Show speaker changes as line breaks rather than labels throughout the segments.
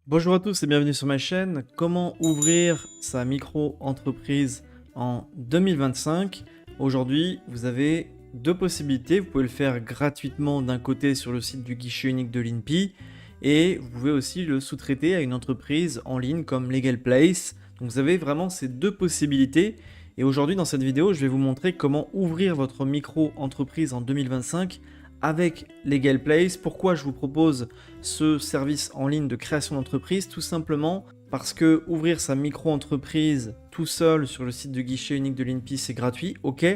Bonjour à tous et bienvenue sur ma chaîne. Comment ouvrir sa micro-entreprise en 2025? Aujourd'hui, vous avez deux possibilités. Vous pouvez le faire gratuitement d'un côté sur le site du guichet unique de l'INPI et vous pouvez aussi le sous-traiter à une entreprise en ligne comme Legal Place. Donc vous avez vraiment ces deux possibilités. Et aujourd'hui, dans cette vidéo, je vais vous montrer comment ouvrir votre micro-entreprise en 2025 avec Legal Place. Pourquoi je vous propose ce service en ligne de création d'entreprise? Tout simplement parce que ouvrir sa micro-entreprise tout seul sur le site du guichet unique de l'INPI, c'est gratuit, ok,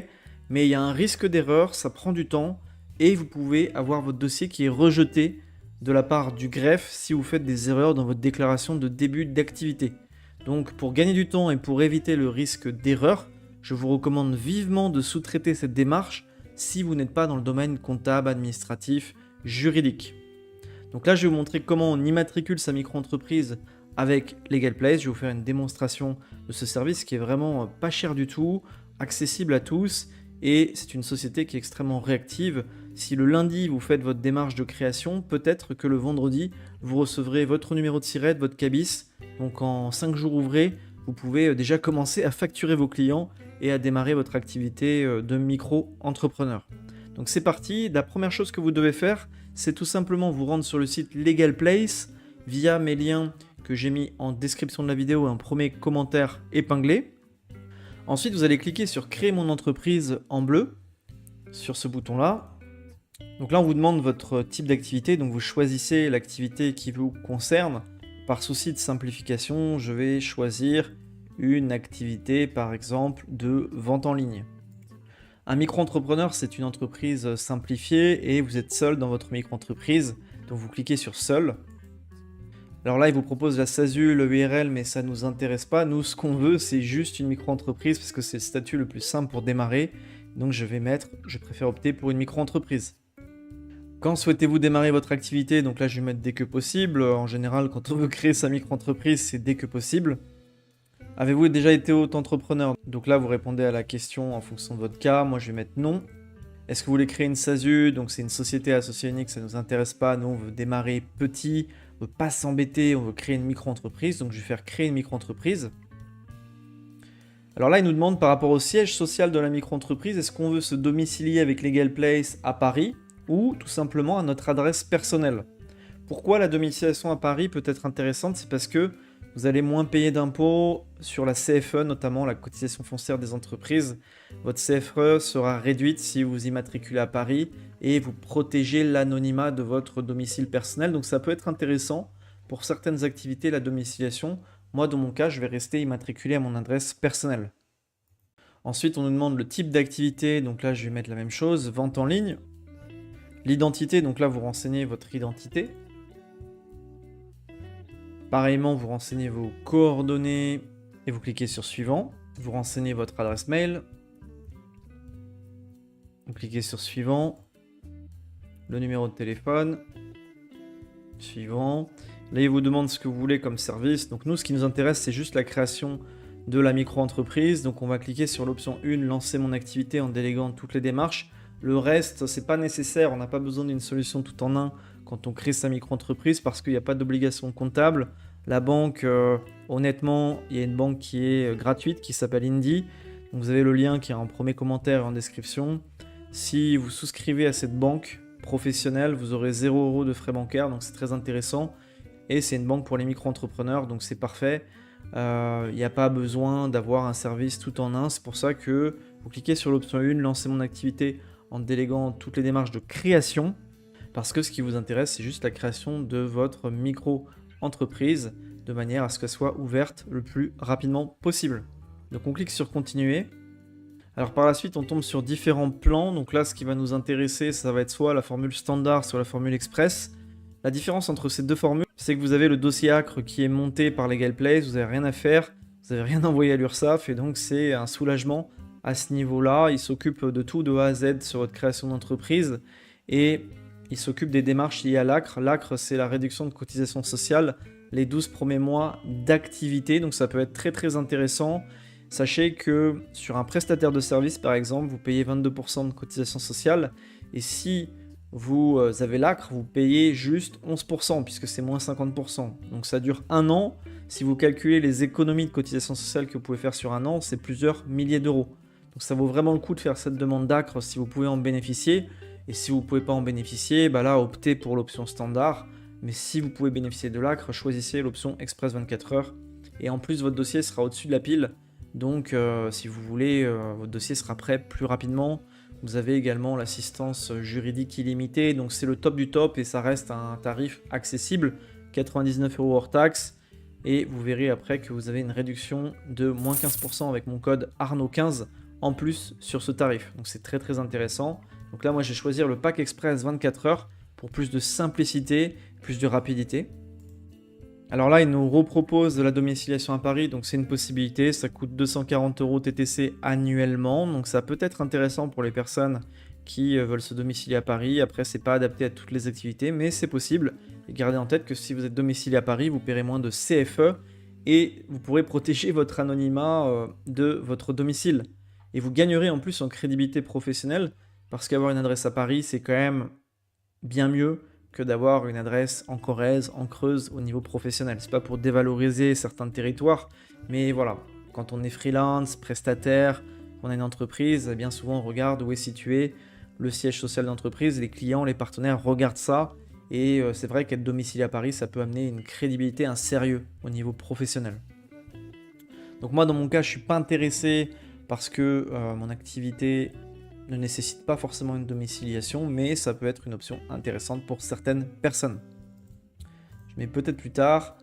mais il y a un risque d'erreur, ça prend du temps et vous pouvez avoir votre dossier qui est rejeté de la part du greffe si vous faites des erreurs dans votre déclaration de début d'activité. Donc pour gagner du temps et pour éviter le risque d'erreur, je vous recommande vivement de sous-traiter cette démarche si vous n'êtes pas dans le domaine comptable, administratif, juridique. Donc là, je vais vous montrer comment on immatricule sa micro-entreprise avec Legal Place. Je vais vous faire une démonstration de ce service qui est vraiment pas cher du tout, accessible à tous, et c'est une société qui est extrêmement réactive. Si le lundi, vous faites votre démarche de création, peut-être que le vendredi, vous recevrez votre numéro de SIRET, votre CABIS. Donc en 5 jours ouvrés, vous pouvez déjà commencer à facturer vos clients et à démarrer votre activité de micro-entrepreneur. Donc c'est parti, la première chose que vous devez faire, c'est tout simplement vous rendre sur le site Legal Place via mes liens que j'ai mis en description de la vidéo et un premier commentaire épinglé. Ensuite, vous allez cliquer sur Créer mon entreprise en bleu, sur ce bouton-là. Donc là, on vous demande votre type d'activité, donc vous choisissez l'activité qui vous concerne. Par souci de simplification, je vais choisir une activité, par exemple, de vente en ligne. Un micro-entrepreneur, c'est une entreprise simplifiée et vous êtes seul dans votre micro-entreprise, donc vous cliquez sur Seul. Alors là, il vous propose la SASU, le URL, mais ça ne nous intéresse pas. Nous, ce qu'on veut, c'est juste une micro-entreprise parce que c'est le statut le plus simple pour démarrer. Donc je préfère opter pour une micro-entreprise. Quand souhaitez-vous démarrer votre activité? Donc là, je vais mettre dès que possible. En général, quand on veut créer sa micro-entreprise, c'est dès que possible. Avez-vous déjà été auto-entrepreneur? Donc là, vous répondez à la question en fonction de votre cas. Moi, je vais mettre non. Est-ce que vous voulez créer une SASU? Donc c'est une société associée unique, ça ne nous intéresse pas. Nous, on veut démarrer petit, on ne veut pas s'embêter, on veut créer une micro-entreprise. Donc je vais faire créer une micro-entreprise. Alors là, il nous demande par rapport au siège social de la micro-entreprise, est-ce qu'on veut se domicilier avec Legal Place à Paris ou tout simplement à notre adresse personnelle? Pourquoi la domiciliation à Paris peut être intéressante? C'est parce que vous allez moins payer d'impôts sur la CFE, notamment la cotisation foncière des entreprises. Votre CFE sera réduite si vous immatriculez à Paris et vous protégez l'anonymat de votre domicile personnel. Donc ça peut être intéressant pour certaines activités, la domiciliation. Moi, dans mon cas, je vais rester immatriculé à mon adresse personnelle. Ensuite, on nous demande le type d'activité. Donc là, je vais mettre la même chose, vente en ligne. L'identité, donc là, vous renseignez votre identité. Pareillement, vous renseignez vos coordonnées et vous cliquez sur Suivant. Vous renseignez votre adresse mail. Vous cliquez sur Suivant. Le numéro de téléphone. Suivant. Là, il vous demande ce que vous voulez comme service. Donc nous, ce qui nous intéresse, c'est juste la création de la micro-entreprise. Donc on va cliquer sur l'option 1, lancer mon activité en déléguant toutes les démarches. Le reste, c'est pas nécessaire. On n'a pas besoin d'une solution tout en un quand on crée sa micro-entreprise parce qu'il n'y a pas d'obligation comptable. La banque, honnêtement, il y a une banque qui est gratuite qui s'appelle Indie. Donc vous avez le lien qui est en premier commentaire et en description. Si vous souscrivez à cette banque professionnelle, vous aurez 0 € de frais bancaires, donc c'est très intéressant. Et c'est une banque pour les micro-entrepreneurs, donc c'est parfait. Il n'y a pas besoin d'avoir un service tout en un. C'est pour ça que vous cliquez sur l'option 1, lancer mon activité en déléguant toutes les démarches de création. Parce que ce qui vous intéresse, c'est juste la création de votre micro-entreprise de manière à ce qu'elle soit ouverte le plus rapidement possible. Donc on clique sur continuer. Alors par la suite, on tombe sur différents plans. Donc là, ce qui va nous intéresser, ça va être soit la formule standard, soit la formule express. La différence entre ces deux formules, c'est que vous avez le dossier ACRE qui est monté par Legal Place, vous n'avez rien à faire, vous n'avez rien envoyé à l'URSSAF, et donc c'est un soulagement à ce niveau-là. Il s'occupe de tout de A à Z sur votre création d'entreprise, et il s'occupe des démarches liées à l'ACRE. L'ACRE, c'est la réduction de cotisation sociale les 12 premiers mois d'activité, donc ça peut être très très intéressant. Sachez que sur un prestataire de service, par exemple, vous payez 22% de cotisation sociale, et si vous avez l'ACRE, vous payez juste 11%, puisque c'est moins 50%. Donc ça dure un an. Si vous calculez les économies de cotisation sociale que vous pouvez faire sur un an, c'est plusieurs milliers d'euros. Donc ça vaut vraiment le coup de faire cette demande d'ACRE si vous pouvez en bénéficier. Et si vous ne pouvez pas en bénéficier, bah là, optez pour l'option standard. Mais si vous pouvez bénéficier de l'ACRE, choisissez l'option Express 24 heures. Et en plus, votre dossier sera au-dessus de la pile. Donc si vous voulez, votre dossier sera prêt plus rapidement. Vous avez également l'assistance juridique illimitée, donc c'est le top du top et ça reste un tarif accessible, 99 € hors taxe. Et vous verrez après que vous avez une réduction de moins 15% avec mon code Arnaud15 en plus sur ce tarif. Donc c'est très très intéressant. Donc là moi j'ai choisi le pack express 24 heures pour plus de simplicité, plus de rapidité. Alors là, il nous repropose de la domiciliation à Paris, donc c'est une possibilité, ça coûte 240 € TTC annuellement, donc ça peut être intéressant pour les personnes qui veulent se domicilier à Paris. Après, c'est pas adapté à toutes les activités, mais c'est possible. Et gardez en tête que si vous êtes domicilié à Paris, vous paierez moins de CFE et vous pourrez protéger votre anonymat de votre domicile. Et vous gagnerez en plus en crédibilité professionnelle, parce qu'avoir une adresse à Paris, c'est quand même bien mieux que d'avoir une adresse en Corrèze, en Creuse au niveau professionnel. C'est pas pour dévaloriser certains territoires, mais voilà, quand on est freelance, prestataire, qu'on a une entreprise, bien souvent on regarde où est situé le siège social d'entreprise, les clients, les partenaires regardent ça, et c'est vrai qu'être domicilié à Paris, ça peut amener une crédibilité, un sérieux au niveau professionnel. Donc moi dans mon cas, je suis pas intéressé parce que mon activité ne nécessite pas forcément une domiciliation, mais ça peut être une option intéressante pour certaines personnes. Je mets peut-être plus tard.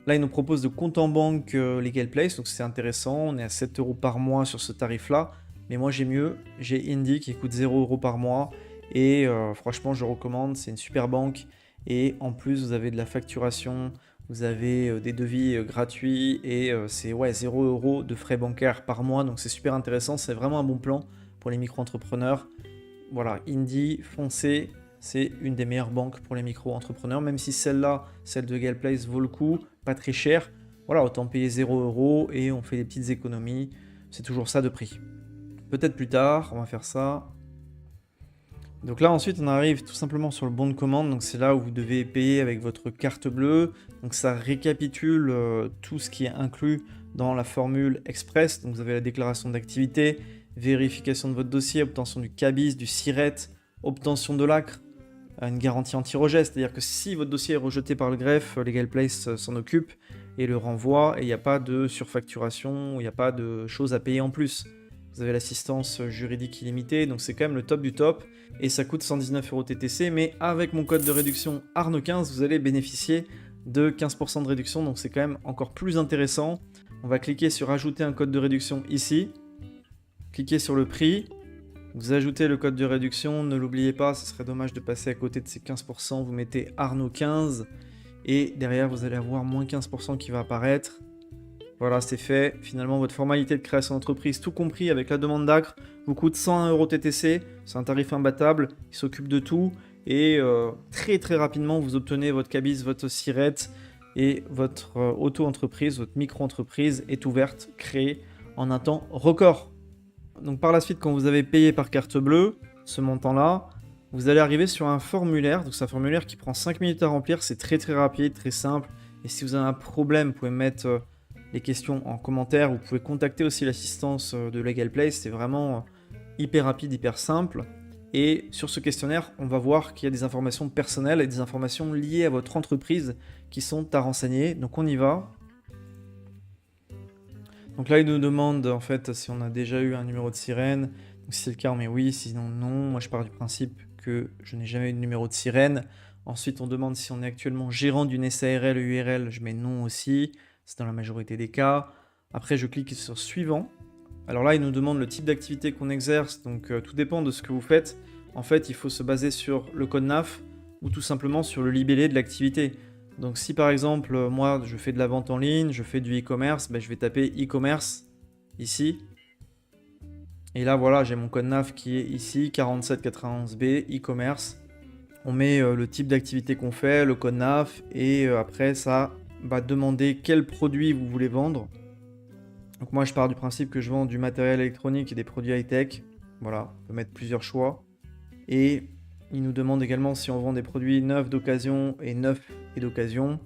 Là, il nous propose de compte en banque Legal Place, donc c'est intéressant. On est à 7 € par mois sur ce tarif-là. Mais moi, j'ai mieux. J'ai Indy qui coûte 0 € par mois. Et franchement, je recommande. C'est une super banque. Et en plus, vous avez de la facturation. Vous avez des devis gratuits. Et c'est 0 € de frais bancaires par mois. Donc c'est super intéressant. C'est vraiment un bon plan pour les micro-entrepreneurs. Voilà, Indy, foncez, c'est une des meilleures banques pour les micro-entrepreneurs, même si celle-là, celle de Legal Place, vaut le coup, pas très cher. Voilà, autant payer 0 € et on fait des petites économies, c'est toujours ça de prix. Peut-être plus tard, on va faire ça. Donc là ensuite on arrive tout simplement sur le bon de commande, donc c'est là où vous devez payer avec votre carte bleue. Donc ça récapitule tout ce qui est inclus dans la formule express. Donc vous avez la déclaration d'activité, vérification de votre dossier, obtention du CABIS, du SIRET, obtention de l'ACRE, une garantie anti-rejet, c'est-à-dire que si votre dossier est rejeté par le greffe, Legal Place s'en occupe et le renvoie, et il n'y a pas de surfacturation, il n'y a pas de choses à payer en plus. Vous avez l'assistance juridique illimitée, donc c'est quand même le top du top, et ça coûte 119 € TTC, mais avec mon code de réduction Arnaud15, vous allez bénéficier de 15% de réduction, donc c'est quand même encore plus intéressant. On va cliquer sur ajouter un code de réduction ici. Cliquez sur le prix, vous ajoutez le code de réduction, ne l'oubliez pas, ce serait dommage de passer à côté de ces 15%, vous mettez Arnaud15 et derrière vous allez avoir moins 15% qui va apparaître. Voilà, c'est fait. Finalement, votre formalité de création d'entreprise, tout compris avec la demande d'ACRE, vous coûte 101 € TTC, c'est un tarif imbattable, il s'occupe de tout et très très rapidement vous obtenez votre CABIS, votre SIRET et votre auto-entreprise, votre micro-entreprise est ouverte, créée en un temps record. Donc par la suite, quand vous avez payé par carte bleue, ce montant-là, vous allez arriver sur un formulaire. Donc c'est un formulaire qui prend 5 minutes à remplir, c'est très très rapide, très simple. Et si vous avez un problème, vous pouvez mettre les questions en commentaire. Vous pouvez contacter aussi l'assistance de Legal Place, c'est vraiment hyper rapide, hyper simple. Et sur ce questionnaire, on va voir qu'il y a des informations personnelles et des informations liées à votre entreprise qui sont à renseigner. Donc on y va. Donc là, il nous demande en fait si on a déjà eu un numéro de sirène. Donc si c'est le cas, on met oui, sinon non. Moi, je pars du principe que je n'ai jamais eu de numéro de sirène. Ensuite, on demande si on est actuellement gérant d'une SARL ou URL. Je mets non aussi. C'est dans la majorité des cas. Après, je clique sur suivant. Alors là, il nous demande le type d'activité qu'on exerce. Donc tout dépend de ce que vous faites. En fait, il faut se baser sur le code NAF ou tout simplement sur le libellé de l'activité. Donc si par exemple, moi je fais de la vente en ligne, je fais du e-commerce, je vais taper e-commerce ici. Et là voilà, j'ai mon code NAF qui est ici, 4791B, e-commerce. On met le type d'activité qu'on fait, le code NAF, et après ça va demander quel produit vous voulez vendre. Donc moi je pars du principe que je vends du matériel électronique et des produits high-tech. Voilà, on peut mettre plusieurs choix. Et il nous demande également si on vend des produits neufs d'occasion et neufs et d'occasion.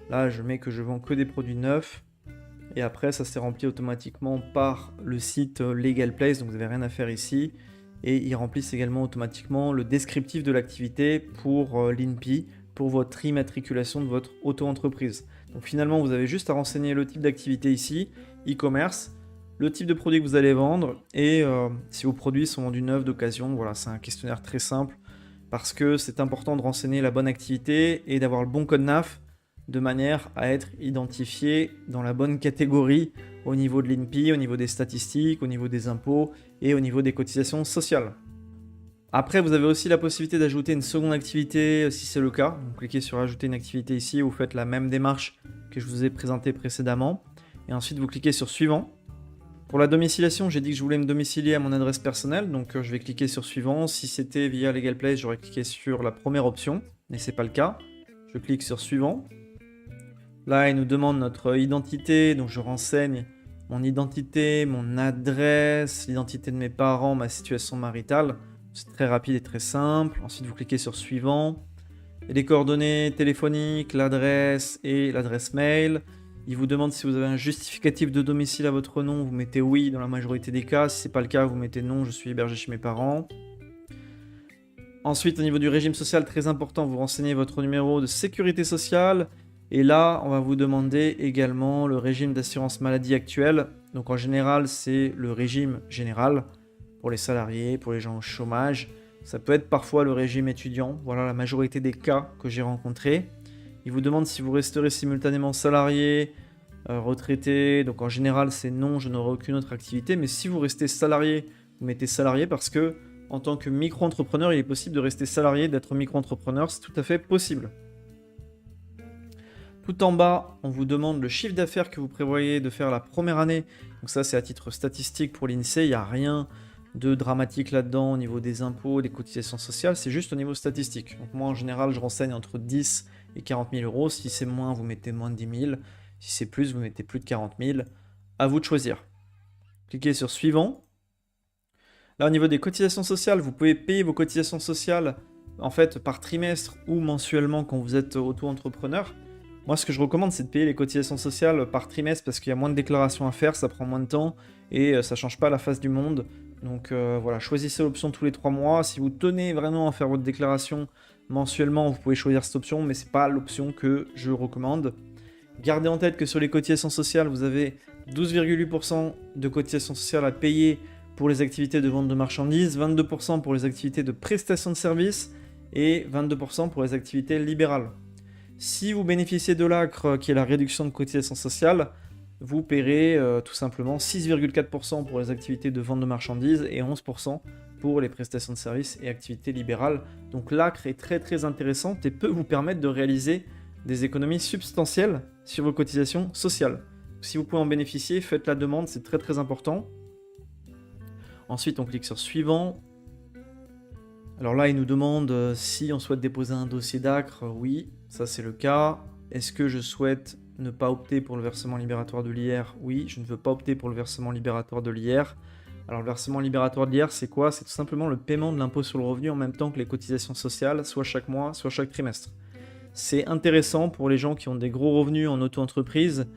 Là, je mets que je vends que des produits neufs. Et après, ça s'est rempli automatiquement par le site Legal Place, donc vous n'avez rien à faire ici. Et ils remplissent également automatiquement le descriptif de l'activité pour l'INPI, pour votre immatriculation de votre auto-entreprise. Donc finalement, vous avez juste à renseigner le type d'activité ici, e-commerce, le type de produit que vous allez vendre et si vos produits sont vendus neufs, d'occasion. Voilà, c'est un questionnaire très simple parce que c'est important de renseigner la bonne activité et d'avoir le bon code NAF de manière à être identifié dans la bonne catégorie au niveau de l'INPI, au niveau des statistiques, au niveau des impôts et au niveau des cotisations sociales. Après, vous avez aussi la possibilité d'ajouter une seconde activité si c'est le cas. Vous cliquez sur ajouter une activité ici, vous faites la même démarche que je vous ai présentée précédemment. Et ensuite, vous cliquez sur suivant. Pour la domiciliation, j'ai dit que je voulais me domicilier à mon adresse personnelle, donc je vais cliquer sur suivant. Si c'était via Legal Place, j'aurais cliqué sur la première option, mais ce n'est pas le cas. Je clique sur suivant. Là, il nous demande notre identité, donc je renseigne mon identité, mon adresse, l'identité de mes parents, ma situation maritale. C'est très rapide et très simple. Ensuite, vous cliquez sur suivant. Et les coordonnées téléphoniques, l'adresse et l'adresse mail. Il vous demande si vous avez un justificatif de domicile à votre nom. Vous mettez oui dans la majorité des cas. Si ce n'est pas le cas, vous mettez non, je suis hébergé chez mes parents. Ensuite, au niveau du régime social, très important, vous renseignez votre numéro de sécurité sociale. Et là, on va vous demander également le régime d'assurance maladie actuel. Donc en général, c'est le régime général pour les salariés, pour les gens au chômage. Ça peut être parfois le régime étudiant. Voilà la majorité des cas que j'ai rencontrés. Il vous demande si vous resterez simultanément salarié, retraité. Donc en général, c'est non, je n'aurai aucune autre activité. Mais si vous restez salarié, vous mettez salarié parce que en tant que micro-entrepreneur, il est possible de rester salarié, d'être micro-entrepreneur. C'est tout à fait possible. Tout en bas, on vous demande le chiffre d'affaires que vous prévoyez de faire la première année. Donc ça, c'est à titre statistique pour l'INSEE. Il n'y a rien de dramatique là-dedans au niveau des impôts, des cotisations sociales. C'est juste au niveau statistique. Donc moi, en général, je renseigne entre 10 et 40 000 euros. Si c'est moins, vous mettez moins de 10 000. Si c'est plus, vous mettez plus de 40 000. À vous de choisir. Cliquez sur suivant. Là, au niveau des cotisations sociales, vous pouvez payer vos cotisations sociales en fait par trimestre ou mensuellement quand vous êtes auto-entrepreneur. Moi, ce que je recommande, c'est de payer les cotisations sociales par trimestre parce qu'il y a moins de déclarations à faire, ça prend moins de temps et ça ne change pas la face du monde. Donc voilà, choisissez l'option tous les 3 mois. Si vous tenez vraiment à faire votre déclaration mensuellement, vous pouvez choisir cette option, mais ce n'est pas l'option que je recommande. Gardez en tête que sur les cotisations sociales, vous avez 12,8% de cotisations sociales à payer pour les activités de vente de marchandises, 22% pour les activités de prestation de services et 22% pour les activités libérales. Si vous bénéficiez de l'ACRE, qui est la réduction de cotisation sociale, vous paierez tout simplement 6,4% pour les activités de vente de marchandises et 11% pour les prestations de services et activités libérales. Donc l'ACRE est très très intéressante et peut vous permettre de réaliser des économies substantielles sur vos cotisations sociales. Si vous pouvez en bénéficier, faites la demande, c'est très très important. Ensuite, on clique sur suivant. Alors là, il nous demande si on souhaite déposer un dossier d'ACRE. Oui, ça c'est le cas. Est-ce que je souhaite ne pas opter pour le versement libératoire de l'IR? Oui, je ne veux pas opter pour le versement libératoire de l'IR. Alors le versement libératoire de l'IR, c'est quoi? C'est tout simplement le paiement de l'impôt sur le revenu en même temps que les cotisations sociales, soit chaque mois, soit chaque trimestre. C'est intéressant pour les gens qui ont des gros revenus en auto-entreprise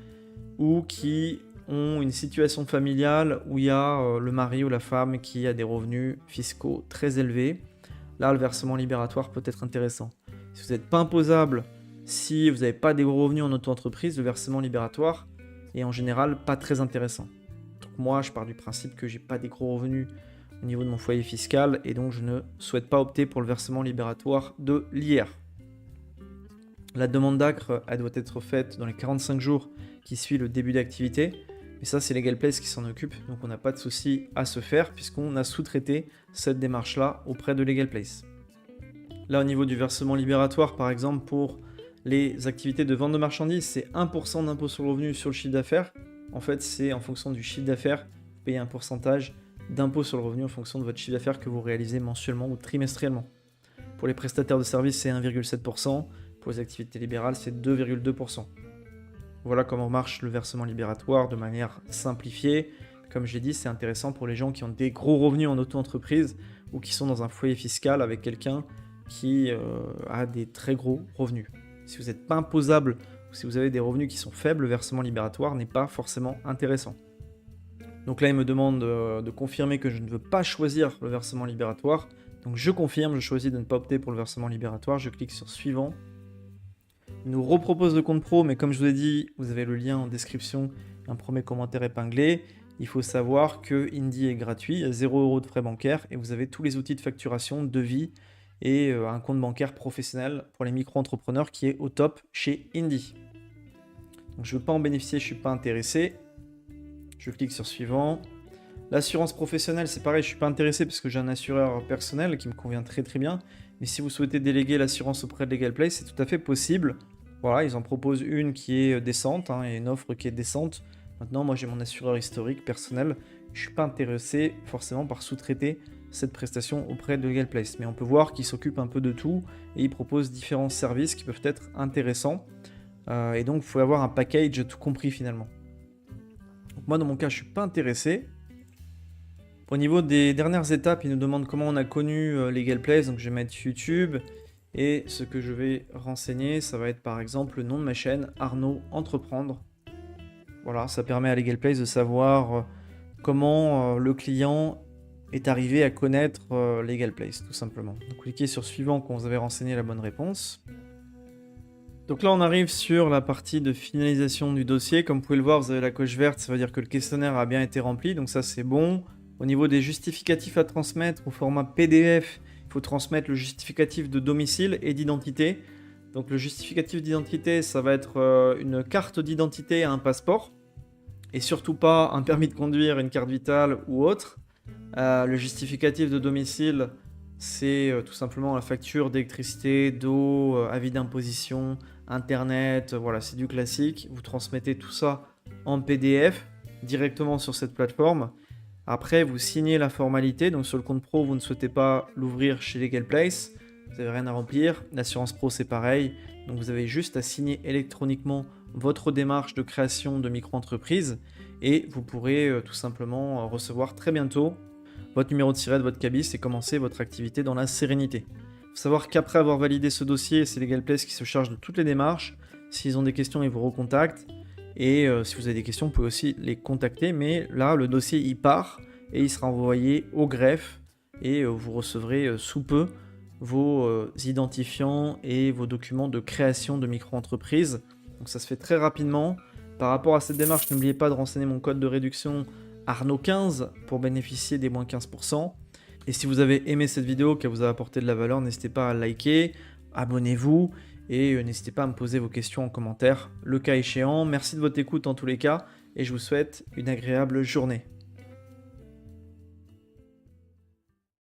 ou qui ont une situation familiale où il y a le mari ou la femme qui a des revenus fiscaux très élevés. Là, le versement libératoire peut être intéressant. Si vous n'êtes pas imposable, si vous n'avez pas des gros revenus en auto-entreprise, le versement libératoire est en général pas très intéressant. Donc moi, je pars du principe que j'ai pas des gros revenus au niveau de mon foyer fiscal et donc je ne souhaite pas opter pour le versement libératoire de l'IR. La demande d'ACRE, elle doit être faite dans les 45 jours qui suivent le début d'activité. Mais ça, c'est Legal Place qui s'en occupe, donc on n'a pas de souci à se faire puisqu'on a sous-traité cette démarche-là auprès de Legal Place. Là, au niveau du versement libératoire, par exemple, pour les activités de vente de marchandises, c'est 1% d'impôt sur le revenu sur le chiffre d'affaires. En fait, c'est en fonction du chiffre d'affaires, vous payez un pourcentage d'impôt sur le revenu en fonction de votre chiffre d'affaires que vous réalisez mensuellement ou trimestriellement. Pour les prestataires de services, c'est 1,7%. Pour les activités libérales, c'est 2,2%. Voilà comment marche le versement libératoire de manière simplifiée. Comme je l'ai dit, c'est intéressant pour les gens qui ont des gros revenus en auto-entreprise ou qui sont dans un foyer fiscal avec quelqu'un qui a des très gros revenus. Si vous n'êtes pas imposable ou si vous avez des revenus qui sont faibles, le versement libératoire n'est pas forcément intéressant. Donc là, il me demande de confirmer que je ne veux pas choisir le versement libératoire. Donc je confirme, je choisis de ne pas opter pour le versement libératoire. Je clique sur suivant. Il nous repropose le compte pro, mais comme je vous ai dit, vous avez le lien en description, un premier commentaire épinglé. Il faut savoir que Indy est gratuit, 0 € de frais bancaires et vous avez tous les outils de facturation, devis et un compte bancaire professionnel pour les micro-entrepreneurs qui est au top chez Indy. Donc je ne veux pas en bénéficier, je ne suis pas intéressé. Je clique sur suivant. L'assurance professionnelle, c'est pareil, je ne suis pas intéressé parce que j'ai un assureur personnel qui me convient très très bien. Mais si vous souhaitez déléguer l'assurance auprès de LegalPlace, c'est tout à fait possible. Voilà, ils en proposent une qui est décente et une offre qui est décente. Maintenant, moi j'ai mon assureur historique personnel. Je ne suis pas intéressé forcément par sous-traiter cette prestation auprès de LegalPlace. Mais on peut voir qu'ils s'occupent un peu de tout et ils proposent différents services qui peuvent être intéressants. Et donc, vous pouvez avoir un package tout compris finalement. Donc moi, dans mon cas, je ne suis pas intéressé. Au niveau des dernières étapes, il nous demande comment on a connu LegalPlace. Donc, je vais mettre YouTube. Et ce que je vais renseigner, ça va être par exemple le nom de ma chaîne, Arnaud Entreprendre. Voilà, ça permet à LegalPlace de savoir comment le client est arrivé à connaître LegalPlace, tout simplement. Donc, cliquez sur suivant quand vous avez renseigné la bonne réponse. Donc là, on arrive sur la partie de finalisation du dossier. Comme vous pouvez le voir, vous avez la coche verte, ça veut dire que le questionnaire a bien été rempli, donc ça c'est bon. Au niveau des justificatifs à transmettre au format PDF, il faut transmettre le justificatif de domicile et d'identité. Donc le justificatif d'identité, ça va être une carte d'identité et un passeport. Et surtout pas un permis de conduire, une carte vitale ou autre. Le justificatif de domicile, c'est tout simplement la facture d'électricité, d'eau, avis d'imposition, internet, voilà, c'est du classique. Vous transmettez tout ça en PDF directement sur cette plateforme. Après, vous signez la formalité. Donc sur le compte pro, vous ne souhaitez pas l'ouvrir chez LegalPlace. Vous n'avez rien à remplir. L'assurance pro, c'est pareil. Donc vous avez juste à signer électroniquement votre démarche de création de micro-entreprise et vous pourrez tout simplement recevoir très bientôt votre numéro de SIRET, votre cabis et commencer votre activité dans la sérénité. Il faut savoir qu'après avoir validé ce dossier, c'est LegalPlace qui se charge de toutes les démarches. S'ils ont des questions, ils vous recontactent. Et si vous avez des questions, vous pouvez aussi les contacter. Mais là, le dossier, il part et il sera envoyé au greffe. Et vous recevrez sous peu vos identifiants et vos documents de création de micro-entreprise. Donc ça se fait très rapidement. Par rapport à cette démarche, n'oubliez pas de renseigner mon code de réduction Arnaud15 pour bénéficier des moins 15%. Et si vous avez aimé cette vidéo, qu'elle vous a apporté de la valeur, n'hésitez pas à liker, abonnez-vous et n'hésitez pas à me poser vos questions en commentaire, le cas échéant. Merci de votre écoute en tous les cas et je vous souhaite une agréable journée.